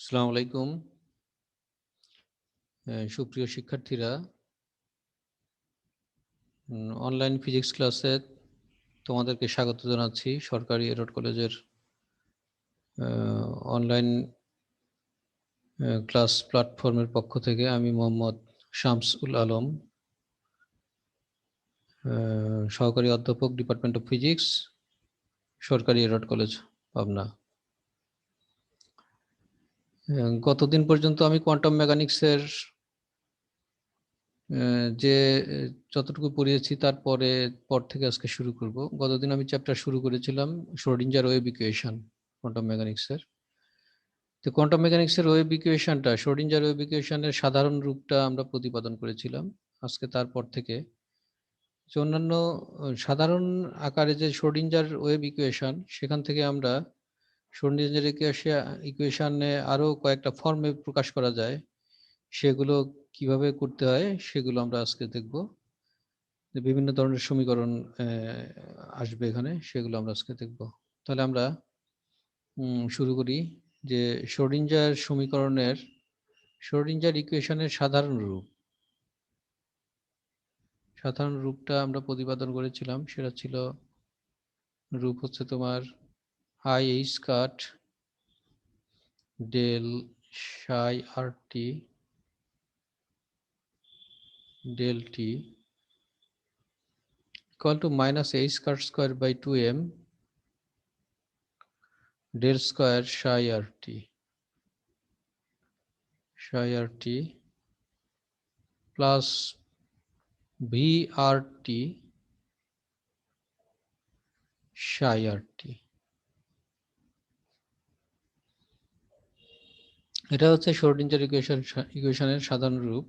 আসসালামু আলাইকুম। সুপ্রিয় শিক্ষার্থীরা, অনলাইন ফিজিক্স ক্লাসে তোমাদেরকে স্বাগত জানাচ্ছি। সরকারি এডওয়ার্ড কলেজের অনলাইন ক্লাস প্ল্যাটফর্মের পক্ষ থেকে আমি মোহাম্মদ শামসুল আলম, সহকারী অধ্যাপক, ডিপার্টমেন্ট অফ ফিজিক্স, সরকারি এডওয়ার্ড কলেজ, পাবনা। গতদিন পর্যন্ত আমি কোয়ান্টাম মেকানিক্সের যে যতটুকু পড়িয়েছি তারপরে পর থেকে আজকে শুরু করব। গতদিন আমি চ্যাপ্টার শুরু করেছিলাম শ্রোডিঞ্জার ওয়েভ ইকুয়েশন কোয়ান্টাম মেকানিক্সের। তো কোয়ান্টাম মেকানিক্সের ওয়েভ ইকুয়েশনটা, শ্রোডিঞ্জার ওয়েভ ইকুয়েশনের সাধারণ রূপটা আমরা প্রতিপাদন করেছিলাম। আজকে তারপর থেকে যে অন্যান্য সাধারণ আকারে যে শ্রোডিঞ্জার ওয়েভ ইকুয়েশন, সেখান থেকে আমরা শ্রোডিঞ্জার ইকুয়েশনে আরো কয়েকটা ফর্মে প্রকাশ করা যায়, সেগুলো কিভাবে করতে হয় সেগুলো আমরা আজকে দেখব। বিভিন্ন ধরনের সমীকরণ আসবে এখানে, সেগুলো আমরা আজকে দেখব। তাহলে আমরা শুরু করি যে শ্রোডিঞ্জার ইকুয়েশনের সাধারণ রূপটা আমরা প্রতিপাদন করেছিলাম। সেটা ছিল, রূপ হচ্ছে তোমার I h cut del psi R T del T equal to minus H cut square by 2m del square psi R T plus V r t সাই আর টি। এটা হচ্ছে শ্রোডিঞ্জার ইকুয়েশনের সাধারণ রূপ।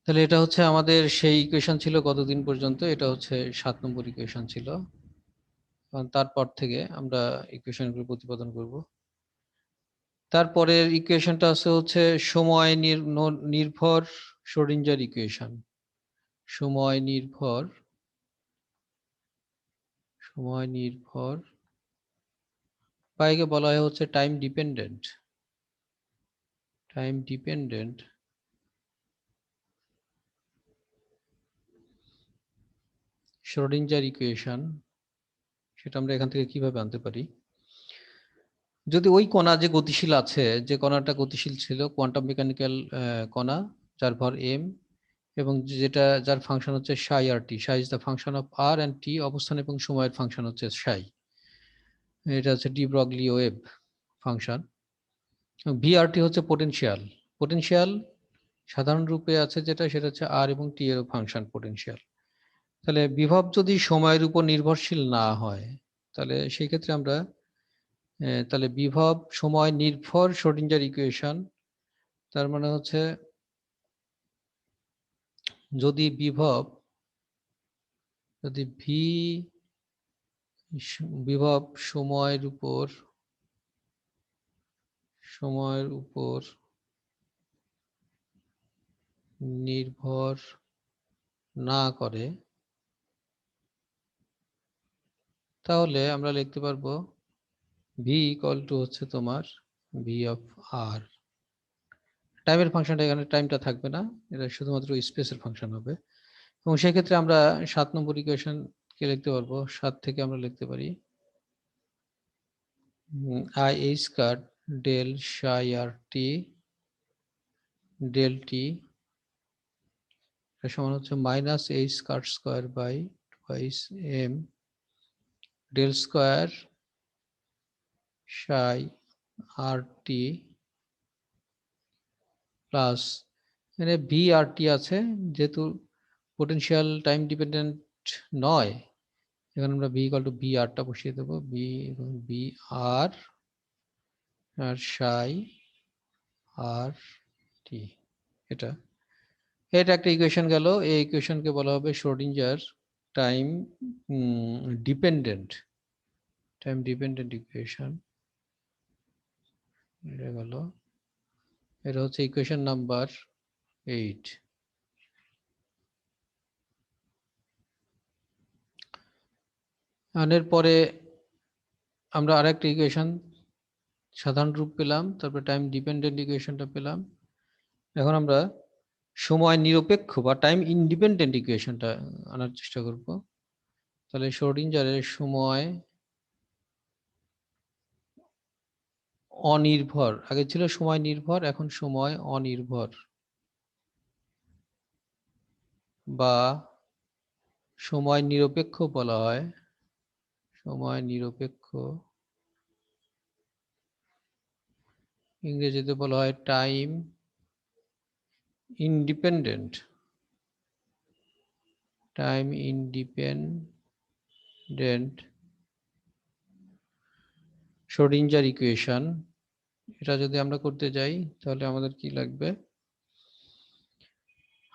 তাহলে এটা হচ্ছে আমাদের সেই ইকুয়েশন ছিল গতদিন পর্যন্ত। এটা হচ্ছে 7 নম্বর ইকুয়েশন ছিল। তারপর থেকে আমরা ইকুয়েশনগুলো প্রতিপাদন করব। তারপরের ইকুয়েশনটা হচ্ছে সময় নির্ভর শ্রোডিঞ্জার ইকুয়েশন। সময় নির্ভর বা একে বলা হয় হচ্ছে টাইম ডিপেন্ডেন্ট শ্রোডিঞ্জার ইকুয়েশন। সেটা আমরা এখান থেকে কিভাবে আনতে পারি? যদি ওই কণা যে গতিশীল আছে, যে কণাটা গতিশীল ছিল, কোয়ান্টাম মেকানিক্যাল কণা, যার ভর m এবং যার ফাংশন হচ্ছে সাই আর t, psi is the function of r and t, অবস্থান এবং সময়ের ফাংশন হচ্ছে সাই। এটা হচ্ছে de Broglie wave function. V r t হচ্ছে পোটেনশিয়াল সাধারণ রূপে আছে, সেটা হচ্ছে আর এবং টি এর ফাংশন পোটেনশিয়াল। তাহলে বিভব যদি সময়ের উপর নির্ভরশীল না হয়, তাহলে সেই ক্ষেত্রে আমরা তাহলে বিভব সময় নির্ভর শ্রোডিঞ্জার ইকুয়েশন, তার মানে হচ্ছে যদি বিভব সময়ের উপর নির্ভর না করে, তাহলে আমরা লিখতে পারবো ভি ইকুয়াল টু হচ্ছে তোমার ভি অফ আর। টাইমের ফাংশনটা, এখানে টাইমটা থাকবে না, এটা শুধুমাত্র স্পেসের ফাংশন হবে। এবং সেক্ষেত্রে আমরা 7 নম্বর ইকুয়েশন কে লিখতে পারবো। 7 থেকে আমরা লিখতে পারি I h cut del psi R T del T সমান হচ্ছে minus H cut square by twice M del square psi R T plus, এখানে ভি আর টি আছে, যেহেতু পোটেনশিয়াল টাইম ডিপেন্ডেন্ট নয়, এখানে আমরা ভি ইকুয়াল টু ভি আরটা বসিয়ে দেবো। ভি আর আর সাই আর টি, এটা একটা ইকুয়েশন গেল। এই ইকুয়েশনকে বলা হবে শ্রোডিঞ্জার টাইম ডিপেন্ডেন্ট ইকুয়েশন। এটা গেল, এটা হচ্ছে ইকুয়েশন নাম্বার 8। এর পরে আমরা আরেকটা ইকুয়েশন সাধারণ রূপ পেলাম, তারপরে টাইম ডিপেন্ডেন্ট ইকুয়েশনটা পেলাম। এখন আমরা সময় নিরপেক্ষ বা টাইম ইন্ডিপেন্ডেন্ট ইকুয়েশনটা আনার চেষ্টা করব। তাহলে শ্রোডিঞ্জারের সময় অনির্ভর, আগে ছিল সময় নির্ভর, এখন সময় অনির্ভর বা সময় নিরপেক্ষ বলা হয়। সময় নিরপেক্ষ, ইংরেজিতে বলা হয় time independent. Time independent Schrodinger equation, এটা যদি আমরা করতে যাই তাহলে আমাদের কি লাগবে?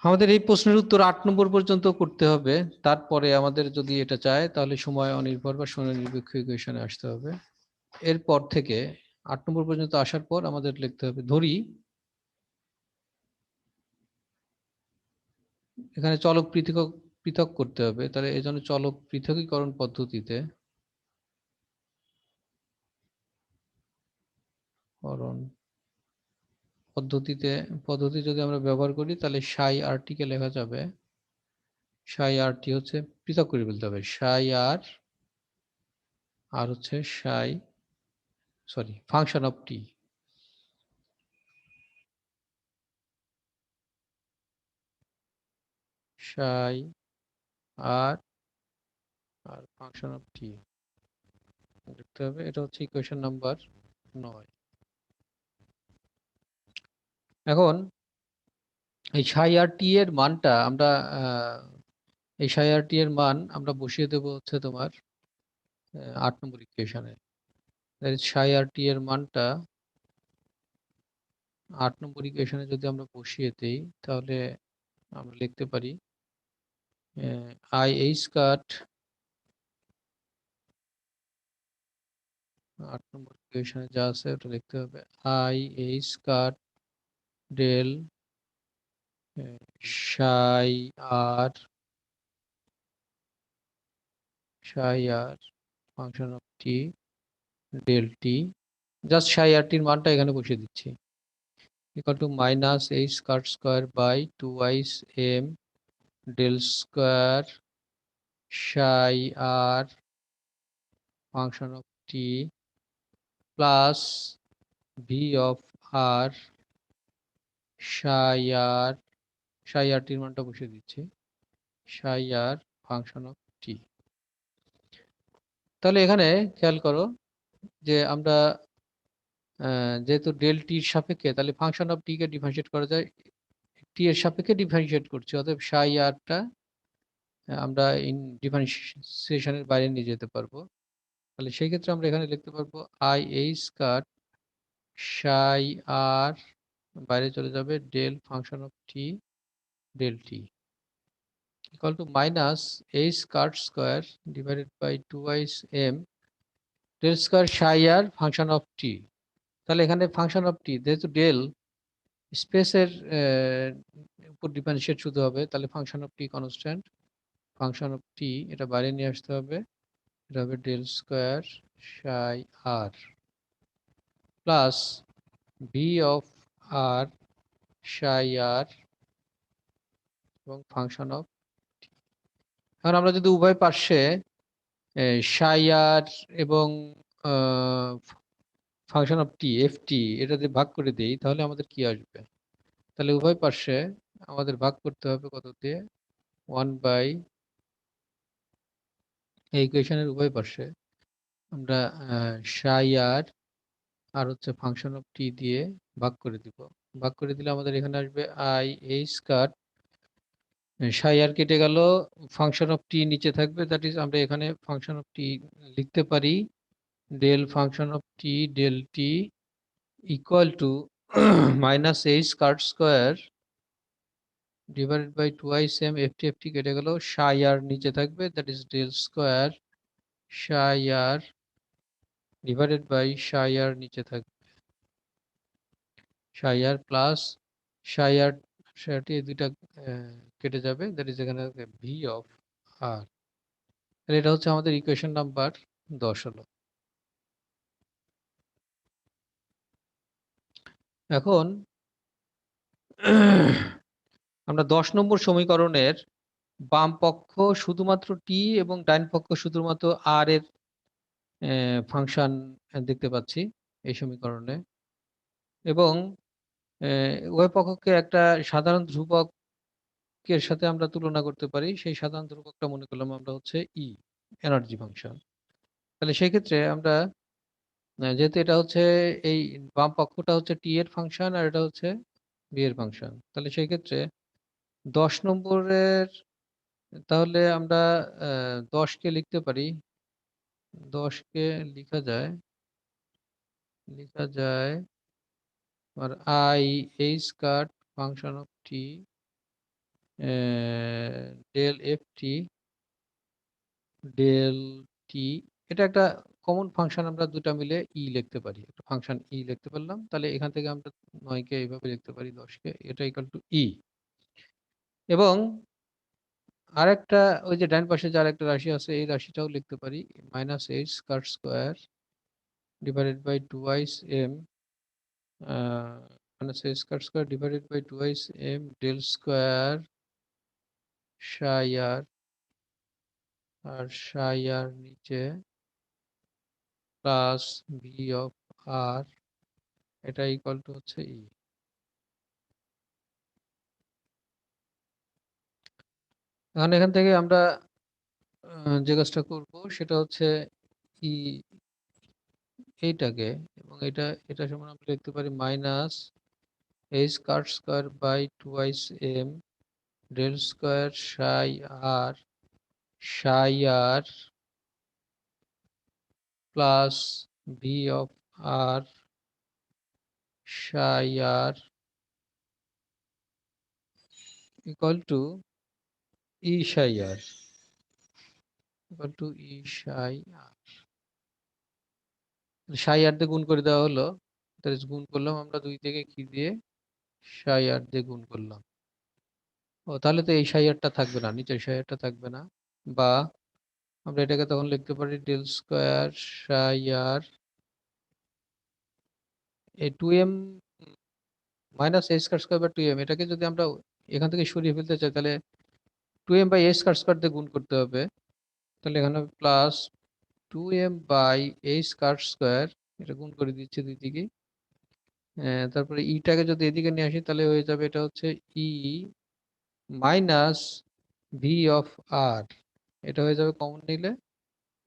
আমাদের এই প্রশ্নের উত্তর 8 নম্বর পর্যন্ত করতে হবে। তারপরে আমাদের যদি এটা চায় তাহলে সময় অনির্ভর বা সময় নিরপেক্ষ ইকুয়েশনে আসতে হবে। এরপর থেকে 8 নম্বর পর্যন্ত আসার পর আমাদের লিখতে হবে, ধরি এখানে চলক পৃথক পৃথক করতে হবে। তাহলে এই জন্য চলক পৃথকীকরণ পদ্ধতিতে পদ্ধতি যদি আমরা ব্যবহার করি তাহলে সাই আর টি কে লেখা যাবে, সাই আর টি হচ্ছে পৃথক করে ফেলতে হবে, সাই আর আর হচ্ছে সাই function of T, Sai R R function of T লিখতে হবে। এটা হচ্ছে ইকুয়েশন নাম্বার 9। এখন এই সাই আর টি এর মানটা আমরা এই সাই আর টি এর মান আমরা বসিয়ে দেব হচ্ছে তোমার 8 নম্বর ইকুয়েশনে। সাই আর টি এর মানটা 8 নম্বর ইকুয়েশনে যদি আমরা বসিয়ে দেই তাহলে আমরা লিখতে পারি আই এইচ কাট 8 নম্বর ইকুয়েশনে যা আছে ওটা লিখতে হবে, I h cut del psi R function of T del t, just psi r টির মানটা এখানে বসিয়ে দিচ্ছি, equal to minus H cut square by 2 M del square psi R function of t plus V of r psi r, psi r টির মানটা বসিয়ে দিচ্ছি, সাই আর function of টি। তাহলে এখানে খেয়াল করো যে আমরা যেহেতু ডেল টির সাপেক্ষে, তাহলে function of T K differentiate করা যায়, টি এর সাপেক্ষে ডিফারেন্সিয়েট করছি, অতএব সাই আরটা আমরা ডিফারেন্সিয়েশনের বাইরে নিয়ে যেতে পারবো। তাহলে সেই ক্ষেত্রে আমরা এখানে লিখতে পারবো আই এইচ কাট সাই আর বাইরে চলে যাবে del function of T del T equal to minus H cut square divided by 2m del square psi R function of টি। তাহলে এখানে ফাংশন অফ টি যেহেতু ডেল স্পেসের উপর ডিফারেন্সিয়েট শুধু হবে, তাহলে function of t constant, function of t এটা বাইরে নিয়ে আসতে হবে, এটা হবে del square psi r plus V of r psi r এবং ফাংশন অফ। এখন আমরা যদি উভয় পার্শ্বে সাই আর এবং function of T F T এটা দিয়ে ভাগ করে দিই তাহলে আমাদের কি আসবে? তাহলে উভয় পার্শ্বে আমাদের ভাগ করতে হবে কত দিয়ে? 1 বাই, এই ইকুয়েশনের উভয় পার্শ্বে আমরা সাই আর আর হচ্ছে ফাংশন অফ টি দিয়ে ভাগ করে দিব। ভাগ করে দিলে আমাদের এখানে আসবে আই এইচ কাট সাই আর কেটে গেল, ফাংশন অফ টি নিচে থাকবে, দ্যাট ইজ আমরা এখানে ফাংশন অফ টি লিখতে পারি del function of T del T equal to minus H cut square divided by 2m F T কেটে গেল, সাই আর নিচে থাকবে, that is del square psi R divided by psi আর নিচে থাকবে সাই আর প্লাস সাই আর, সাইটি এই দুইটা কেটে যাবে, দ্যাট ইজ এখানে ভি অফ আর। তাহলে এটা হচ্ছে আমাদের ইকুয়েশন নাম্বার 10 হলো। এখন আমরা 10 নম্বর সমীকরণের বাম পক্ষ শুধুমাত্র টি এবং ডান পক্ষ শুধুমাত্র আর এর ফাংশন দেখতে পাচ্ছি এই সমীকরণে, এবং উভয় পক্ষকে একটা সাধারণ ধ্রুবকের সাথে আমরা তুলনা করতে পারি। সেই সাধারণ ধ্রুবকটা মনে করলাম আমরা হচ্ছে ই, এনার্জি ফাংশন। তাহলে সেই ক্ষেত্রে আমরা যেহেতু এটা হচ্ছে এই বাম পক্ষটা হচ্ছে টি এর ফাংশন আর এটা হচ্ছে বি এর ফাংশন, তাহলে সেই ক্ষেত্রে 10 নম্বরের, তাহলে আমরা 10কে লিখতে পারি, 10কে লেখা যায় আর i h cut function of T del f t del t, এটা একটা কমন ফাংশন, আমরা দুটা মিলে ই লিখতে পারি, একটা ফাংশন ই লিখতে পারলাম। তাহলে এখান থেকে আমরা 9কে এইভাবে লিখতে পারি, 10কে, এটা ইকুয়াল টু ই। এবং আরেকটা ওই যে ডান পাশে যে আরেকটা রাশি আছে এই রাশিটাও লিখতে পারি, minus H cut square divided by 2 M, minus H cut square divided by 2 M del square psi R, R psi আর নিচে প্লাস ভি অফ আর, এটা ইকুয়াল টু হচ্ছে ই। এখন এখান থেকে আমরা যে কাজটা করব সেটা হচ্ছে ই এইটাকে, এবং এটা সমান আমরা লিখতে পারি minus H cut square by 2 M del square psi r plus V of r psi r equal to E Sai r, equal to E Sai r. Psi আর দিয়ে গুণ করে দেওয়া হলো, তাহলে গুণ করলাম আমরা 2 থেকে কি দিয়ে, সাই আর দিয়ে গুণ করলাম। ও তাহলে তো এই সাই আরটা থাকবে না, নিচের সাই আরটা থাকবে না, বা আমরা এটাকে তখন লিখতে পারি ডেল স্কোয়ার সাই আর এই 2m minus A square square by 2m, এটাকে যদি আমরা এখান থেকে সরিয়ে ফেলতে চাই তাহলে 2m by A square square দিয়ে গুণ করতে হবে। তাহলে এখানে plus 2m by A square square, এটা গুণ করে দিচ্ছি দুই দিকে। তারপরে ইটাকে যদি এদিকে নিয়ে আসি তাহলে হয়ে যাবে এটা হচ্ছে ই মাইনাস ভি অফ আর, এটা হয়ে যাবে কমন নিলে,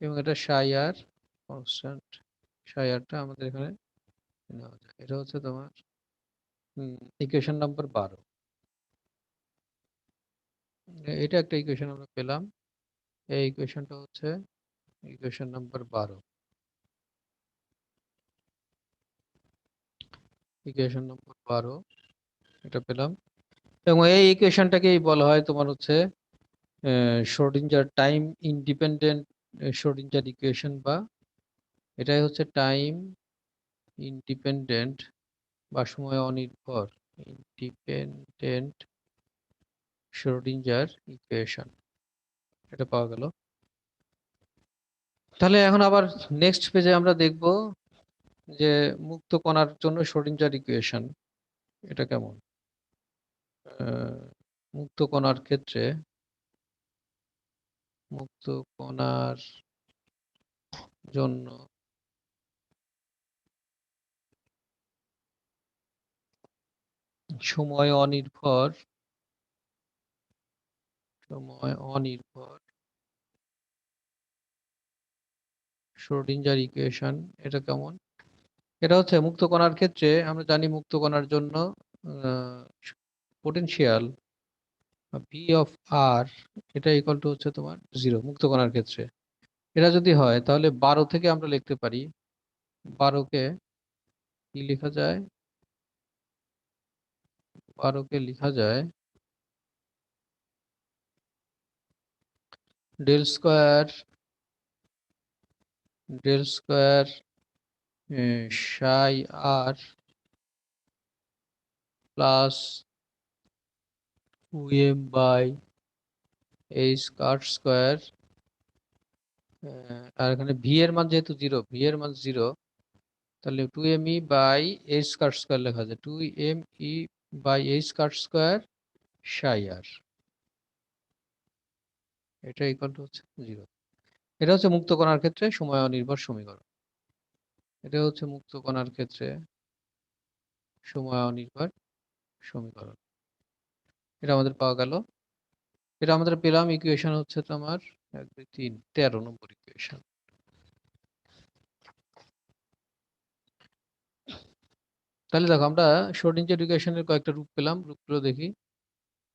এবং এটা সাই আর কনস্ট্যান্ট, সাই আরটা আমাদের এখানে নেওয়া যায়। এটা হচ্ছে তোমার ইকুয়েশন নাম্বার 12। এটা একটা ইকুয়েশন আমরা পেলাম, এই ইকুয়েশনটা হচ্ছে ইকুয়েশন নাম্বার 12, ইকুয়েশন নাম্বার 12 এটা পেলাম। এবং এই ইকুয়েশনটাকেই বলা হয় তোমার হচ্ছে Schrodinger time independent Schrodinger equation, বা এটাই হচ্ছে টাইম ইন্ডিপেন্ডেন্ট বা সময় অনির্ভর ইন্ডিপেন্ডেন্ট শ্রোডিঞ্জার ইকুয়েশন, এটা পাওয়া গেল। তাহলে এখন আবার নেক্সট পেজে আমরা দেখব যে মুক্ত কণার জন্য শ্রোডিঞ্জার ইকুয়েশন এটা কেমন। মুক্ত কণার ক্ষেত্রে মুক্ত কণার জন্য সময় অনির্ভর শ্রোডিঞ্জার ইকুয়েশন এটা কেমন। এটা হচ্ছে মুক্ত কণার ক্ষেত্রে আমরা জানি মুক্ত কণার জন্য পোটেনশিয়াল ভি অফ আর, এটা ইকুয়াল টু হচ্ছে তোমার 0 মুক্ত কণার ক্ষেত্রে। এটা যদি হয় তাহলে 12 থেকে আমরা লিখতে পারি, 12কে কি লেখা যায়, 12কে লেখা যায় del square psi r plus 2m by h cut square, আর এখানে ভি এর মান যেহেতু 0, ভি এর মান 0, তাহলে 2me by h square square লেখা যায় 2me by h square square psi r, এটা ইকুয়াল টু হচ্ছে 0। এটা হচ্ছে মুক্ত কণার ক্ষেত্রে সময় অনির্ভর সমীকরণ। এটা হচ্ছে মুক্ত কণার ক্ষেত্রে সময় অনির্ভর সমীকরণ। এটা আমাদের পাওয়া গেল। এটা আমাদের পেলাম ইকুয়েশন হচ্ছে তোমার 1 2 3 13 নম্বর ইকুয়েশন। তাহলে দেখো আমরা শ্রোডিঞ্জার ইকুয়েশনের কয়েকটা রূপ পেলাম, রূপগুলো দেখি।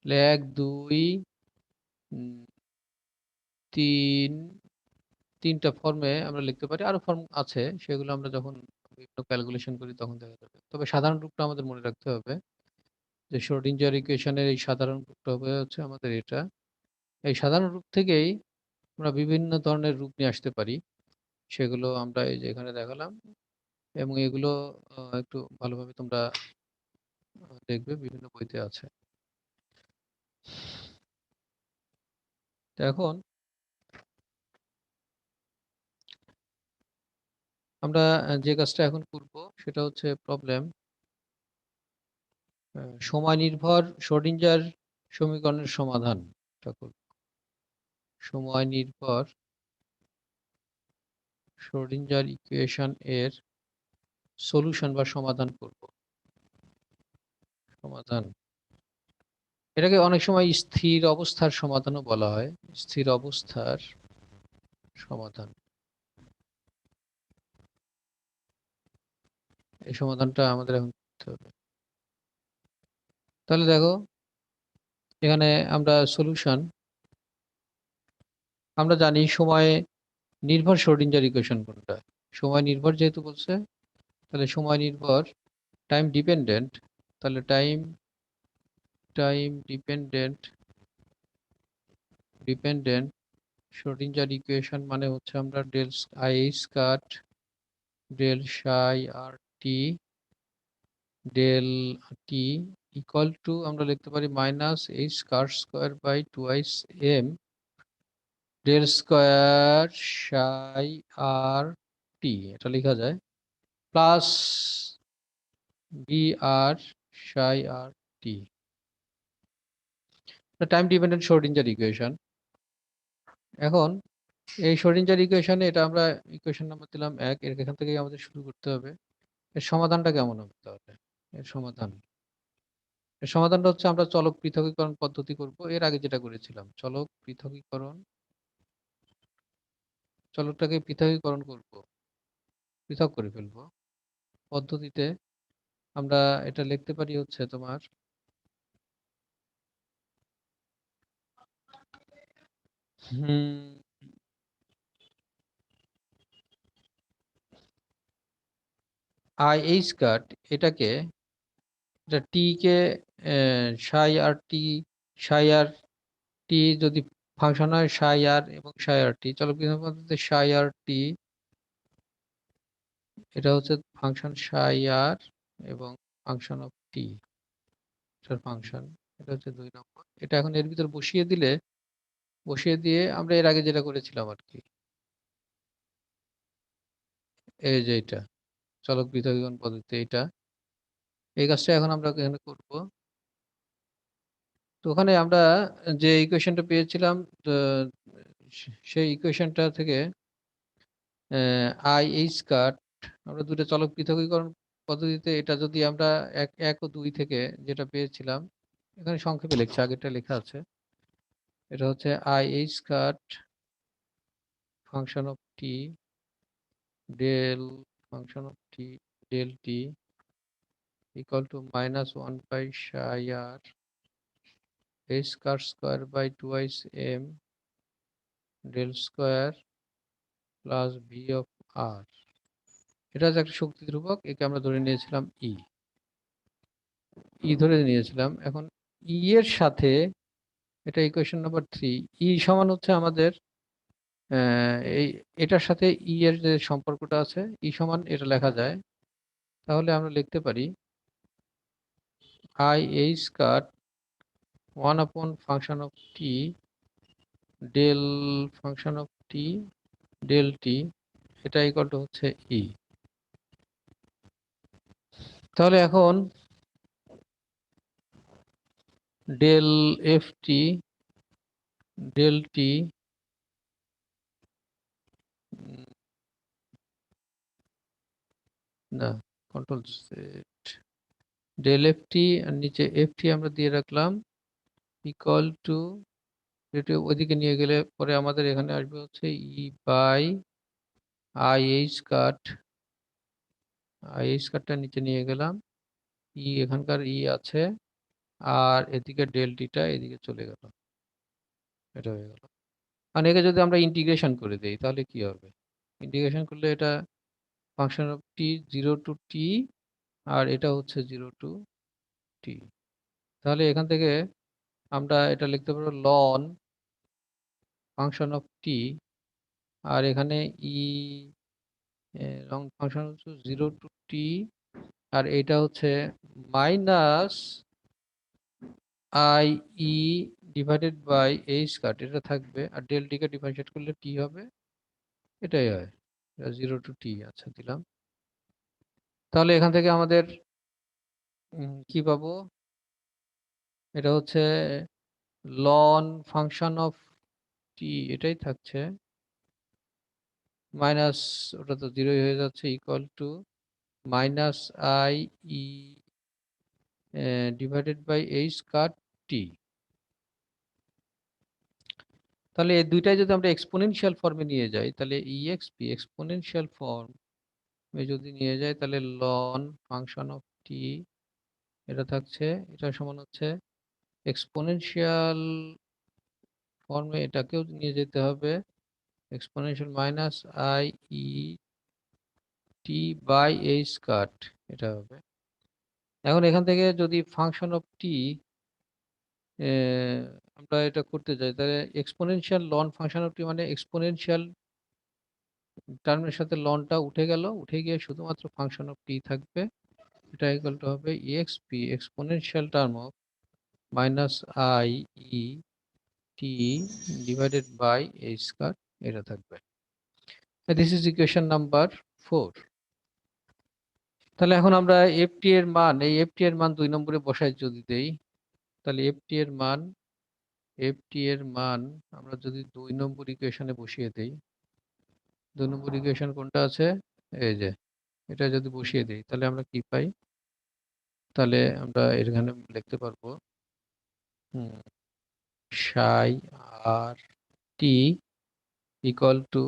1 2 3 তিনটা ফর্মে আমরা লিখতে পারি, আরো ফর্ম আছে, সেগুলো আমরা যখন বিভিন্ন ক্যালকুলেশন করি তখন দেখা যাবে। তবে সাধারণ রূপটা আমাদের মনে রাখতে হবে যে শ্রোডিঞ্জার ইকুয়েশনের এই সাধারণ রূপটা হবে হচ্ছে আমাদের এটা। এই সাধারণ রূপ থেকেই আমরা বিভিন্ন ধরনের রূপ নিয়ে আসতে পারি, সেগুলো আমরা এই যে এখানে দেখালাম, এবং এগুলো একটু ভালোভাবে তোমরা দেখবে বিভিন্ন বইতে আছে। তো এখন আমরা যে কাজটা এখন করব সেটা হচ্ছে প্রবলেম সময় নির্ভর শ্রোডিঞ্জার সমীকরণের সমাধান করব। সময় নির্ভর শ্রোডিঞ্জার ইকুয়েশন এর সলিউশন বা সমাধান করব। সমাধান, এটাকে অনেক সময় স্থির অবস্থার সমাধানও বলা হয়। স্থির অবস্থার সমাধান, এই সমাধানটা আমাদের এখন করতে হবে। তাহলে দেখো এখানে আমরা সলিউশন, আমরা জানি সময় নির্ভর শ্রোডিঞ্জার ইকুয়েশন কোনটা। সময় নির্ভর যেহেতু বলছে, তাহলে সময় নির্ভর টাইম ডিপেন্ডেন্ট, তাহলে time time dependent dependent Schrodinger equation মানে হচ্ছে আমরা del I square del psi R T del T equal to আমরা লিখতে পারি minus H square square by 2 m del square psi আর টি, এটা লেখা যায় প্লাস বি আর সাই আর টি, টাইম ডিপেন্ডেন্ট শ্রোডিঞ্জার ইকুয়েশন। এখন এই শ্রোডিঞ্জার ইকুয়েশনে এটা আমরা ইকুয়েশন নাম্বার দিলাম 1, এখান থেকে আমাদের শুরু করতে হবে। এর সমাধানটা কেমন হবে তাহলে? এর সমাধান, এর সমাধানটা হচ্ছে আমরা চলক পৃথকীকরণ পদ্ধতি করব। এর আগে যেটা করেছিলাম চলক পৃথকীকরণ, চলকটাকে পৃথকীকরণ করব, পৃথক করে ফেলবো পদ্ধতিতে। আমরা এটা লিখতে পারি হচ্ছে তোমার আই এইচ কাট, এটাকে, এটা টি কে সাই আর টি, সাই আর টি যদি ফাংশন হয় সাই আর এবং সাই আর টি, চলক পৃথক পদ্ধতিতে সাই আর টি, এটা হচ্ছে ফাংশন সাই আর এবং ফাংশন অফ টি, এটার ফাংশন, এটা হচ্ছে 2 নম্বর। এটা এখন এর ভিতর বসিয়ে দিলে, বসিয়ে দিয়ে আমরা এর আগে যেটা করেছিলাম আর কি, এই যে এটা চলক পৃথকীকরণ পদ্ধতি, এটা এই কাজটা এখন আমরা এখানে করব। তো ওখানে আমরা যে ইকুয়েশনটা পেয়েছিলাম, আহ, সেই ইকুয়েশনটা থেকে আই এইচ কাট, আমরা দুটো চলক পৃথকীকরণ পদ্ধতিতে এটা যদি আমরা 1 ও 2 থেকে যেটা পেয়েছিলাম, এখানে সংক্ষেপে লিখছি, আগেরটা লেখা আছে, এটা হচ্ছে i h cut function of T del function of T del T equal to minus 1 by psi r h cut square by 2 m del square plus V of r. এটা হচ্ছে একটা শক্তি ধ্রুবক, একে আমরা ধরে নিয়েছিলাম ই, ধরে নিয়েছিলাম। এখন ই এর সাথে, এটা ইকুয়েশন নাম্বার 3, ই সমান হচ্ছে আমাদের এই, এটার সাথে ই এর যে সম্পর্কটা আছে, ই সমান এটা লেখা যায়। তাহলে আমরা লিখতে পারি I h cut 1 upon function of T del function of T del t, এটা ইকুয়াল টু হচ্ছে ই। তাহলে এখন del f t del t না control set del f t আর নিচে এফ টি আমরা দিয়ে রাখলাম ইকুয়াল টু, এটা ওইদিকে নিয়ে গেলে পরে আমাদের এখানে আসবে হচ্ছে E by i h cut, i h কাটটা নিচে নিয়ে গেলাম, ই এখানকার ই আছে, আর এদিকে ডেল টিটা এদিকে চলে গেল, এটা হয়ে গেল। মানে একে যদি আমরা ইন্টিগ্রেশন করে দেই তাহলে কি হবে, ইন্টিগ্রেশন করলে এটা function of T 0 to t, আর এটা হচ্ছে 0 to t। তাহলে এখান থেকে আমরা এটা লিখতে পারবো লন ফাংশন অফ টি, আর এখানে ই লং ফাংশন হচ্ছে 0 to t, আর এটা হচ্ছে minus I E divided by h cut, এটা থাকবে, আর ডেল টিকে ডিফারেন্সিয়েট করলে টি হবে, এটাই হয় 0 to t। আচ্ছা দিলাম। তাহলে এখান থেকে আমাদের কি পাবো, এটা হচ্ছে লন ফাংশন অফ টি, এটাই থাকছে, মাইনাস ওটা তো জিরোই হয়ে যাচ্ছে, equal to minus I E divided by h cut t. তাহলে এই দুইটাই যদি আমরা এক্সপোনেনশিয়াল ফর্মে নিয়ে যাই, তাহলে ইএক্সপি এক্সপোনেনশিয়াল ফর্ম যদি নিয়ে যাই, তাহলে লন ফাংশন অফ টি এটা থাকছে, এটা সমান হচ্ছে এক্সপোনেনশিয়াল ফর্মে, এটাকেও নিয়ে যেতে হবে exponential minus I E t by h cut, এটা হবে। এখন এখান থেকে যদি ফাংশন অফ টি আমরা এটা করতে চাই, তাহলে এক্সপোনেনশিয়াল লন ফাংশন অফ টি মানে এক্সপোনেনশিয়াল টার্মের সাথে লনটা উঠে গেল, উঠে গিয়ে শুধুমাত্র ফাংশন অফ টি থাকবে, এটা ইকুয়াল টু হবে exp exponential term of minus I E T divided by H square, এটা থাকবে। This is equation number 4। তাহলে এখন আমরা এফটি এর মান, এই এফটি এর মান 2 নম্বরে বসাই যদি দেই, তাহলে এফটি এর মান আমরা যদি 2 নম্বর ইকুয়েশনে বসিয়ে দেই, 2 নম্বর ইকুয়েশন কোনটা আছে, এই যে এটা যদি বসিয়ে দেই তাহলে আমরা কি পাই, তাহলে আমরা এখানে লিখতে পারবো সাই আর টি equal to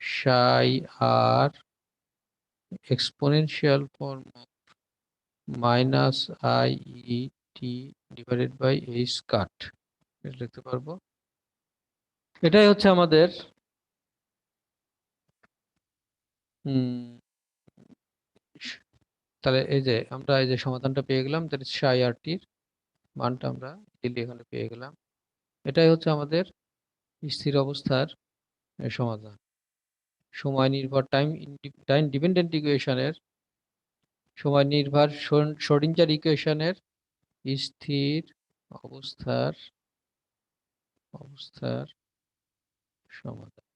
psi r exponential form minus I E T divided by h cut, এটা লিখতে পারবো। এটাই হচ্ছে আমাদের তাহলে এই যে আমরা এই যে সমাধানটা পেয়ে গেলাম, তাহলে সাই আর টির মানটা আমরা এখানে পেয়ে গেলাম। এটাই হচ্ছে আমাদের স্থির অবস্থার সমাধান, সময় নির্ভর টাইম ডিপেন্ডেন্ট ইকুয়েশনের, সময় নির্ভর শ্রোডিঞ্জার ইকুয়েশনের স্থির অবস্থার অবস্থার সমাধান।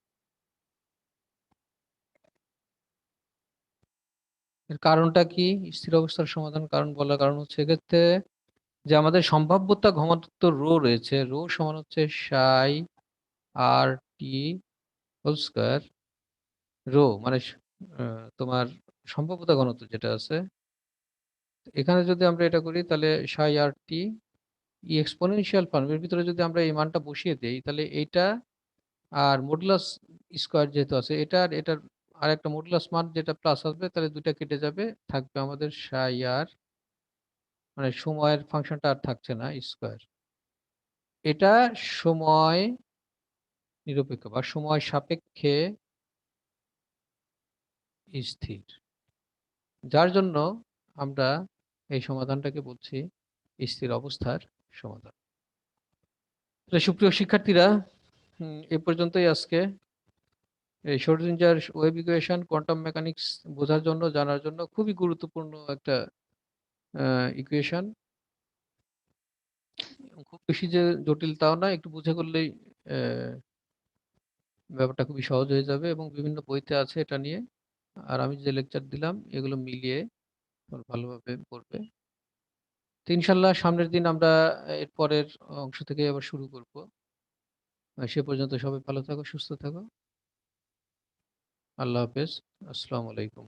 এর কারণটা কি স্থির অবস্থার সমাধান কারণ বলার কারণ হচ্ছে এক্ষেত্রে যে আমাদের সম্ভাব্যতা ঘনত্ব রো রয়েছে, রো সমান হচ্ছে সাই আর টি হোল স্কয়ার, রো মানে তোমার সম্ভাব্যতা ঘনত্ব যেটা আছে, এখানে যদি আমরা এটা করি তাহলে সাই আর টি ই এক্সপোনেনশিয়াল ফর্মের ভিতরে যদি আমরা এই মানটা বসিয়ে দেই, তাহলে এইটা আর মডুলাস স্কয়ার যেহেতু আছে, এটার এটার আর একটা মডুলাস মান যেটা প্লাস আসবে, তাহলে দুইটা কেটে যাবে, থাকবে আমাদের সাই আর, মানে সময়ের ফাংশনটা আর থাকছে না স্কয়ার, এটা সময় নিরপেক্ষ বা সময় সাপেক্ষে স্থির, যার জন্য আমরা এই সমাধানটাকে বলছি স্থির অবস্থার সমাধান। সুপ্রিয় শিক্ষার্থীরা, এ পর্যন্তই আজকে। এই Schrodinger wave equation quantum mechanics বোঝার জন্য, জানার জন্য খুবই গুরুত্বপূর্ণ একটা ইকুয়েশন, খুব বেশি যে জটিল তাও না, একটু বুঝে করলেই ব্যাপারটা খুবই সহজ হয়ে যাবে, এবং বিভিন্ন বইতে আছে এটা নিয়ে, আর আমি যে লেকচার দিলাম এগুলো মিলিয়ে ওরা ভালোভাবে পড়বে। তো ইনশাআল্লাহ সামনের দিন আমরা এর পরের অংশ থেকে আবার শুরু করব। সে পর্যন্ত সবাই ভালো থাকো, সুস্থ থাকো। আল্লাহ হাফেজ। আসসালামু আলাইকুম।